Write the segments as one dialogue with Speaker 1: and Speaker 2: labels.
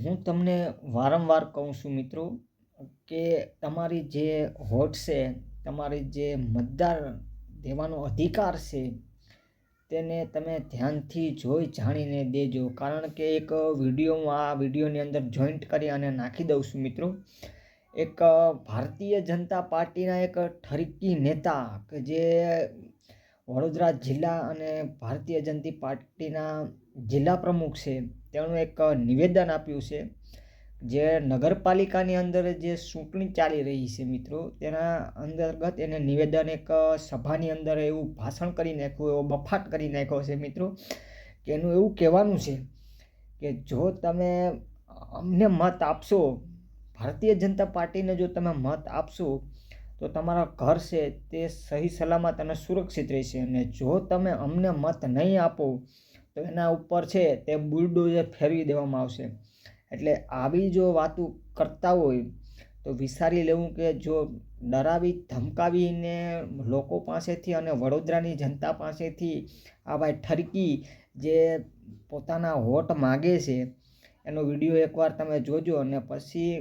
Speaker 1: હું તમને વારંવાર કહું છું મિત્રો કે તમારી જે વોટ છે, તમારી જે મતદાર દેવાનો અધિકાર છે તેને તમે ધ્યાનથી જોઈ જાણીને દેજો. કારણ કે એક વિડીયો હું આ વિડીયોની અંદર જોઈન્ટ કરી અને નાખી દઉં છું મિત્રો. એક ભારતીય જનતા પાર્ટીના એક ઠરકી નેતા કે જે વડોદરા જિલ્લા અને ભારતીય જનતા પાર્ટીના જિલ્લા પ્રમુખ છે, તેનું એક નિવેદન આપ્યું છે. જે નગરપાલિકાની અંદર જે ચૂંટણી ચાલી રહી છે મિત્રો, તેના અંતર્ગત એને નિવેદન એક સભાની અંદર એવું ભાષણ કરી નાખ્યું, એવો બફાટ કરી નાખ્યો છે મિત્રો. કે એનું એવું કહેવાનું છે કે જો તમે અમને મત આપશો, ભારતીય જનતા પાર્ટીને જો તમે મત આપશો તો તમારા ઘર છે તે સહી સલામત અને સુરક્ષિત રહેશે, અને જો તમે અમને મત નહીં આપો તો એના ઉપર છે તે બુલડોઝર ફેરવી દેવામાં આવશે. એટલે આવી જો વાતો કરતા હોય તો વિચારી લેવું કે જો ડરાવી ધમકાવીને લોકો પાસેથી અને વડોદરાની જનતા પાસેથી આ ભાઈ ઠરકી જે પોતાના વોટ માગે છે એનો વિડીયો એકવાર તમે જોજો અને પછી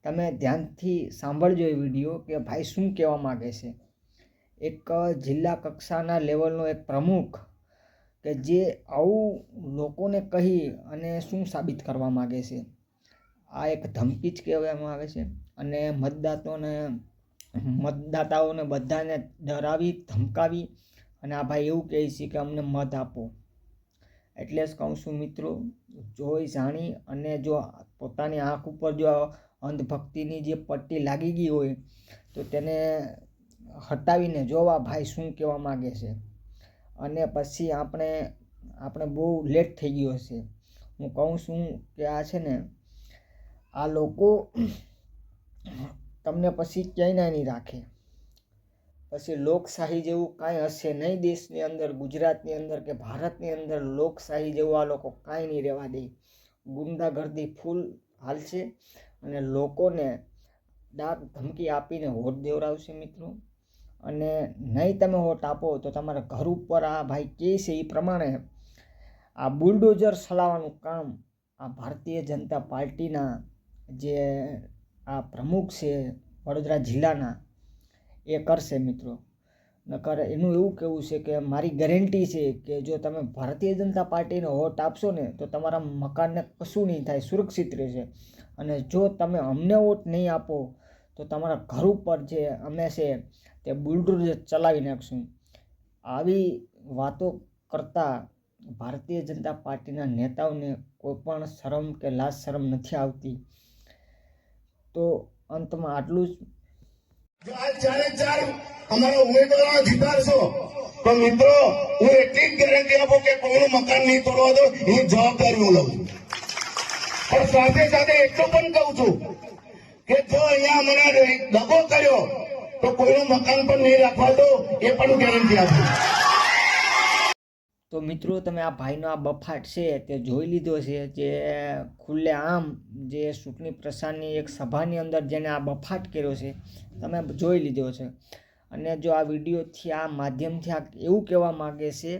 Speaker 1: તમે ધ્યાનથી સાંભળજો એ વિડીયો કે ભાઈ શું કહેવા માગે છે. એક જિલ્લા કક્ષાના લેવલનો એક પ્રમુખ કે જે આવું લોકોને કહી અને શું સાબિત કરવા માગે છે. આ એક ધમકી જ કહેવામાં આવે છે. અને મતદાતાઓને બધાને ડરાવી ધમકાવી અને આ ભાઈ એવું કહે છે કે અમને મત આપો. એટલે જ કહું છું મિત્રો, જોઈ જાણી અને જો પોતાની આંખ ઉપર જો અંધભક્તિની જે પટ્ટી લાગી ગઈ હોય તો તેને હટાવીને જોવા ભાઈ શું કહેવા માગે છે. અને પછી આપણે બહુ લેટ થઈ ગયો છે. હું કહું છું કે આ છે ને, આ લોકો તમને પછી ક્યાંય નહીં રાખે. પછી લોકશાહી જેવું કાંઈ હશે નહીં દેશની અંદર, ગુજરાતની અંદર કે ભારતની અંદર લોકશાહી જેવું આ લોકો કાંઈ નહીં રહેવા દે. ગુંડાગર્દી ફૂલ હાલશે અને લોકોને ડાક ધમકી આપીને વોટ દેવડાવશે મિત્રો. અને નહીં તમે વોટ આપો તો તમારા ઘર ઉપર આ ભાઈ કહે છે એ પ્રમાણે આ બુલડોઝર ચલાવવાનું કામ આ ભારતીય જનતા પાર્ટીના જે આ પ્રમુખ છે વડોદરા જિલ્લાના એ કરશે મિત્રો. નકર એનું એવું કહેવું છે કે મારી ગેરંટી છે કે જો તમે ભારતીય જનતા પાર્ટીને વોટ આપશો ને તો તમારા મકાનને કશું નહીં થાય, સુરક્ષિત રહેશે. અને જો તમે અમને વોટ નહીં આપો તો તમારા ઘર ઉપર જે અમે છે તે બુલડોઝર ચલાવી નાખશું. આવી વાતો કરતા ભારતીય જનતા પાર્ટીના નેતાઓને કોઈ પણ શરમ કે લાજ શરમ નથી આવતી. તો અંતમાં આટલું જ.
Speaker 2: જો આ ચારે ચાર અમારા ઉમેદવારો જીતાડશો તો મિત્રો હું એટલી જ ગેરંટી આપું કે કોઈનું મકાન નહીં તોડવા દો, એની જવાબદારી હું લઉં છું. પણ સાથે સાથે એટલું પણ કહું છું કે જો અહીંયા મને દગો કર્યો તો કોઈનું મકાન પણ નહીં રાખવા દો, એ પણ ગેરંટી આપું.
Speaker 1: તો મિત્રો તમે આ ભાઈનો આ બફાટ છે તે જોઈ લીધો છે. જે ખુલ્લે આમ જે ચૂંટણી પ્રચારની એક સભાની અંદર જેને આ બફાટ કર્યો છે તમે જોઈ લીધો છે. અને જો આ વિડીયોથી આ માધ્યમથી આ એવું કહેવા માગે છે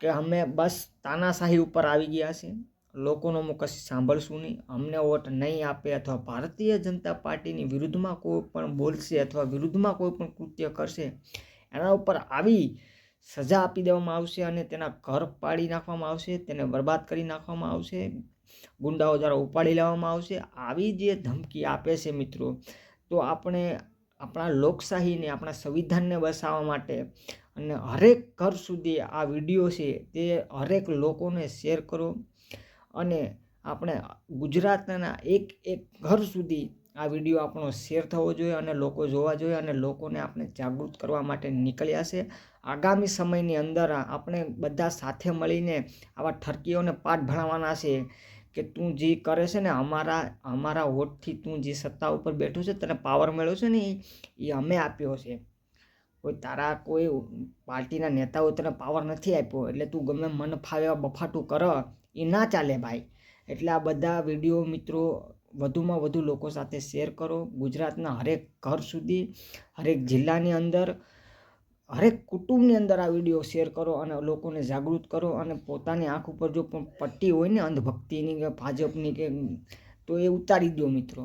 Speaker 1: કે અમે બસ તાનાશાહી ઉપર આવી ગયા છે, લોકોનો હું કશું સાંભળશું નહીં, અમને વોટ નહીં આપે અથવા ભારતીય જનતા પાર્ટીની વિરુદ્ધમાં કોઈ પણ બોલશે અથવા વિરુદ્ધમાં કોઈ પણ કૃત્ય કરશે એના ઉપર આવી સજા આપી દેવામાં આવશે અને તેના ઘર પાડી નાખવામાં આવશે, તેને બરબાદ કરી નાખવામાં આવશે, ગુંડાઓ દ્વારા ઉપાડી લેવામાં આવશે. આવી જે ધમકી આપે છે મિત્રો, તો આપણે આપણા લોકશાહીને આપણા સંવિધાનને બચાવવા માટે અને હરેક ઘર સુધી આ વિડીયો છે તે હરેક લોકોને શેર કરો. અને આપણે ગુજરાતના એક એક ઘર સુધી આ વિડીયો આપણો શેર થવો જોઈએ અને લોકો જોવા જોઈએ અને લોકોને આપણે જાગૃત કરવા માટે નીકળ્યા છે. આગામી સમયની અંદર આપણે બધા સાથે મળીને આવા ઠરકીઓને પાઠ ભણાવવાના છે કે તું જે કરે છે ને અમારા વોટથી તું જે સત્તા ઉપર બેઠો છે, તને પાવર મળ્યો છે ને એ અમે આપ્યો છે. કોઈ પાર્ટીના નેતાઓ તને પાવર નથી આપ્યો એટલે તું ગમે મન ફાવે બફાટું કર, એ ના ચાલે ભાઈ. એટલે આ બધા વિડીયો મિત્રો વધુમાં વધુ લોકો સાથે શેર કરો. ગુજરાતના હરેક ઘર સુધી, હરેક જિલ્લાની અંદર હરેક કુટુંબની અંદર આ વિડીયો શેર કરો અને લોકોને જાગૃત કરો. અને પોતાની આંખ ઉપર જો પણ પટ્ટી હોય ને અંધભક્તિની કે ભાજપની કે, તો એ ઉતારી દો મિત્રો.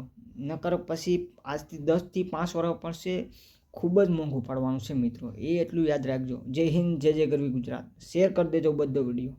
Speaker 1: નકર પછી આજથી 10 થી 5 વર્ષ પડશે, ખૂબ જ મોંઘું પડવાનું છે મિત્રો. એ એટલું યાદ રાખજો. જય હિન્દ, જય જય ગરવી ગુજરાત. શેર કરી દેજો બધો વિડીયો.